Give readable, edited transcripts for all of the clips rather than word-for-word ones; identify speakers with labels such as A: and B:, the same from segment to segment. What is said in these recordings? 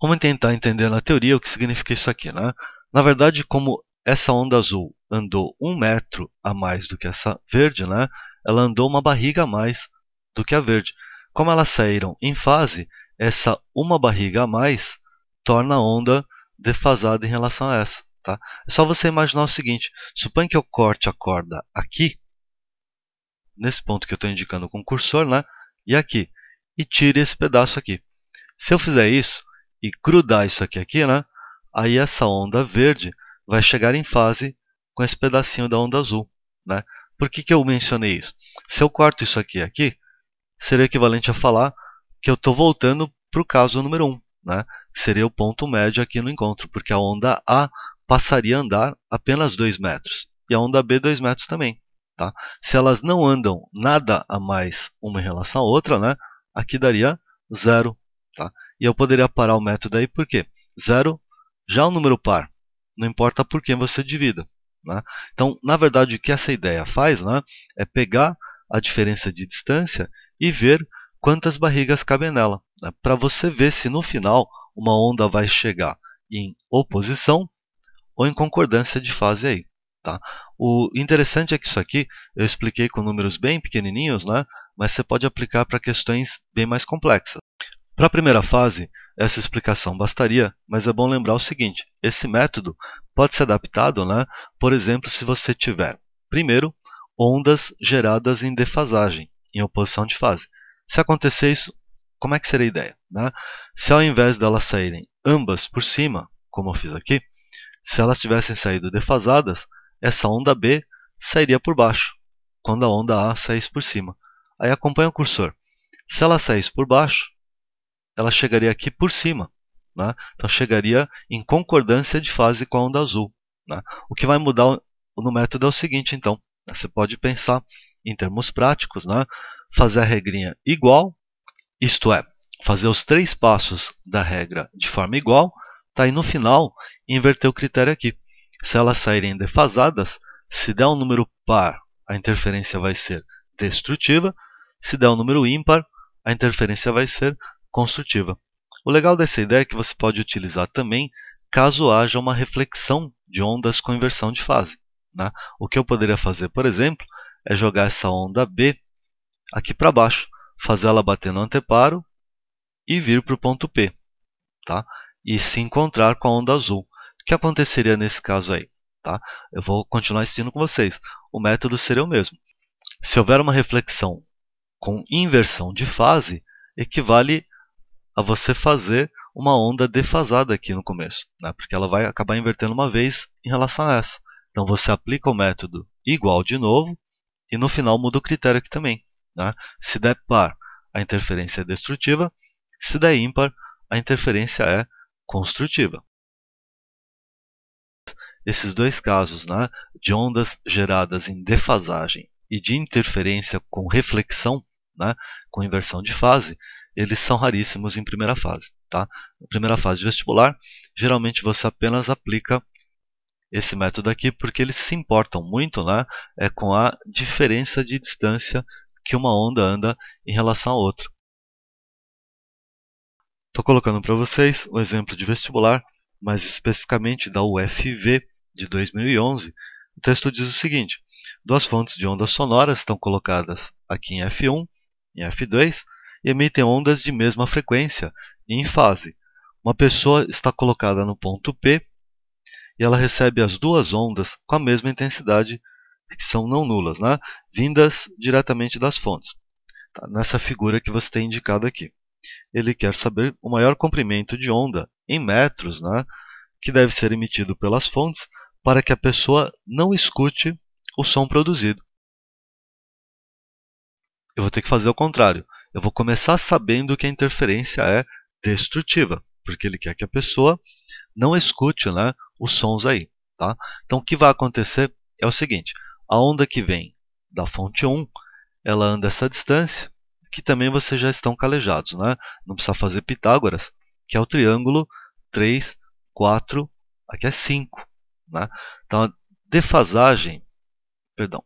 A: Vamos tentar entender na teoria o que significa isso aqui, né? Na verdade, como essa onda azul andou 1 metro a mais do que essa verde, né? Ela andou uma barriga a mais do que a verde. Como elas saíram em fase, essa uma barriga a mais torna a onda defasada em relação a essa. Tá? É só você imaginar o seguinte: suponha que eu corte a corda aqui, nesse ponto que eu estou indicando com o cursor, né? E aqui, e tire esse pedaço aqui. Se eu fizer isso e grudar isso aqui, né? Aí essa onda verde vai chegar em fase com esse pedacinho da onda azul, né? Por que eu mencionei isso? Se eu corto isso aqui, seria equivalente a falar que eu estou voltando para o caso número 1, né? Que seria o ponto médio aqui no encontro, porque a onda A passaria a andar apenas 2 metros e a onda B 2 metros também. Tá? Se elas não andam nada a mais uma em relação à outra, né? Aqui daria 0. Tá? E eu poderia parar o método aí, por quê? 0 já é um número par, não importa por quem você divida. Né? Então, na verdade, o que essa ideia faz, né, é pegar a diferença de distância e ver quantas barrigas cabem nela, né, para você ver se no final uma onda vai chegar em oposição ou em concordância de fase aí. Tá? O interessante é que isso aqui eu expliquei com números bem pequenininhos, né, mas você pode aplicar para questões bem mais complexas. Para a primeira fase, essa explicação bastaria, mas é bom lembrar o seguinte: esse método pode ser adaptado, né? Por exemplo, se você tiver, primeiro, ondas geradas em defasagem, em oposição de fase. Se acontecer isso, como é que seria a ideia? Né? Se ao invés delas saírem ambas por cima, como eu fiz aqui, se elas tivessem saído defasadas, essa onda B sairia por baixo, quando a onda A saísse por cima. Aí acompanha o cursor. Se ela saísse por baixo, ela chegaria aqui por cima. Né? Então, chegaria em concordância de fase com a onda azul. Né? O que vai mudar no método é o seguinte, então. Você pode pensar em termos práticos, né? Fazer a regrinha igual, isto é, fazer os 3 passos da regra de forma igual, tá? E no final, inverter o critério aqui. Se elas saírem defasadas, se der um número par, a interferência vai ser destrutiva. Se der um número ímpar, a interferência vai ser construtiva. O legal dessa ideia é que você pode utilizar também caso haja uma reflexão de ondas com inversão de fase. Né? O que eu poderia fazer, por exemplo, é jogar essa onda B aqui para baixo, fazer ela bater no anteparo e vir para o ponto P. Tá? E se encontrar com a onda azul. O que aconteceria nesse caso aí? Tá? Eu vou continuar ensinando com vocês. O método seria o mesmo. Se houver uma reflexão com inversão de fase, equivale a você fazer uma onda defasada aqui no começo, né? Porque ela vai acabar invertendo uma vez em relação a essa. Então você aplica o método igual de novo e no final muda o critério aqui também. Né? Se der par, a interferência é destrutiva. Se der ímpar, a interferência é construtiva. Esses dois casos, né, de ondas geradas em defasagem e de interferência com reflexão, né, com inversão de fase, eles são raríssimos em primeira fase. Tá? Na primeira fase de vestibular, geralmente você apenas aplica esse método aqui porque eles se importam muito, né, com a diferença de distância que uma onda anda em relação a outra. Estou colocando para vocês um exemplo de vestibular, mais especificamente da UFV de 2011. O texto diz o seguinte: duas fontes de ondas sonoras estão colocadas aqui em F1 e F2 e emitem ondas de mesma frequência e em fase. Uma pessoa está colocada no ponto P e ela recebe as duas ondas com a mesma intensidade, que são não nulas, né? Vindas diretamente das fontes. Tá? Nessa figura que você tem indicado aqui. Ele quer saber o maior comprimento de onda em metros, né, que deve ser emitido pelas fontes para que a pessoa não escute o som produzido. Eu vou ter que fazer o contrário. Eu vou começar sabendo que a interferência é destrutiva, porque ele quer que a pessoa não escute, né, os sons aí. Tá? Então, o que vai acontecer é o seguinte: a onda que vem da fonte 1, ela anda essa distância, que também vocês já estão calejados, né? Não precisa fazer Pitágoras, que é o triângulo 3, 4, aqui é 5. Né? Então, a defasagem, perdão,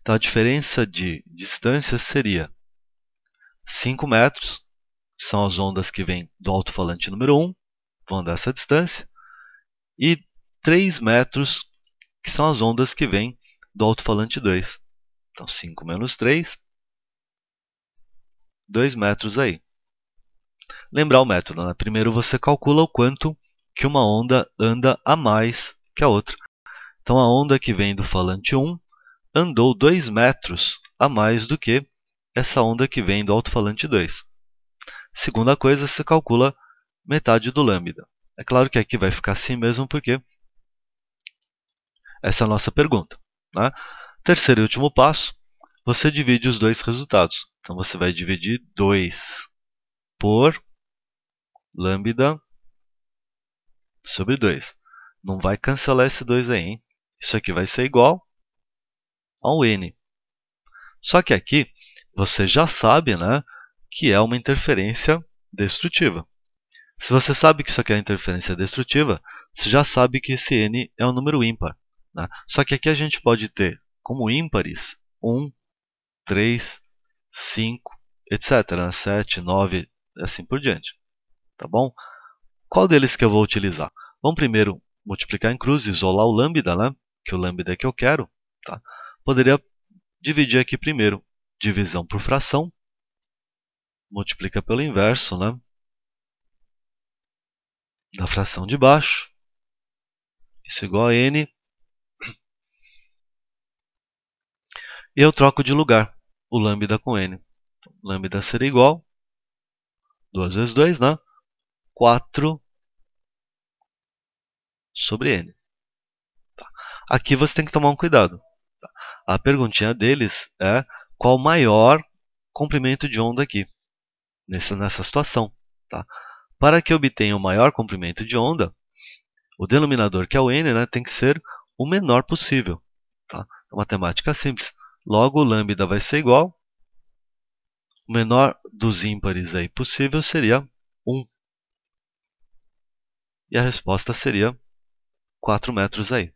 A: então a diferença de distância seria 5 metros, que são as ondas que vêm do alto-falante número 1, vão andar essa distância, e 3 metros, que são as ondas que vêm do alto-falante 2. Então, 5 menos 3, 2 metros aí. Lembrar o método, né? Primeiro você calcula o quanto que uma onda anda a mais que a outra. Então, a onda que vem do falante 1 andou 2 metros a mais do que essa onda que vem do alto-falante 2. Segunda coisa, você calcula metade do lambda. É claro que aqui vai ficar assim mesmo, porque essa é a nossa pergunta, né? Terceiro e último passo, você divide os dois resultados. Então, você vai dividir 2 por lambda sobre 2. Não vai cancelar esse 2 aí, hein? Isso aqui vai ser igual ao n. Só que aqui você já sabe, né, que é uma interferência destrutiva. Se você sabe que isso aqui é uma interferência destrutiva, você já sabe que esse n é um número ímpar, né? Só que aqui a gente pode ter como ímpares 1, 3, 5, etc. 7, 9, assim por diante. Tá bom? Qual deles que eu vou utilizar? Vamos primeiro multiplicar em cruz, isolar o lambda, né? Que o lambda é que eu quero. Tá? Poderia dividir aqui primeiro. Divisão por fração. Multiplica pelo inverso, né? Da fração de baixo. Isso é igual a n. E eu troco de lugar o lambda com n. Lambda será igual, 2 vezes 2, né? 4 sobre n. Tá. Aqui você tem que tomar um cuidado. Tá. A perguntinha deles é qual o maior comprimento de onda aqui, nessa situação. Tá? Para que eu obtenha o maior comprimento de onda, o denominador, que é o n, né, tem que ser o menor possível. Tá? É matemática simples. Logo, o lambda vai ser igual. O menor dos ímpares aí possível seria 1. E a resposta seria 4 metros aí.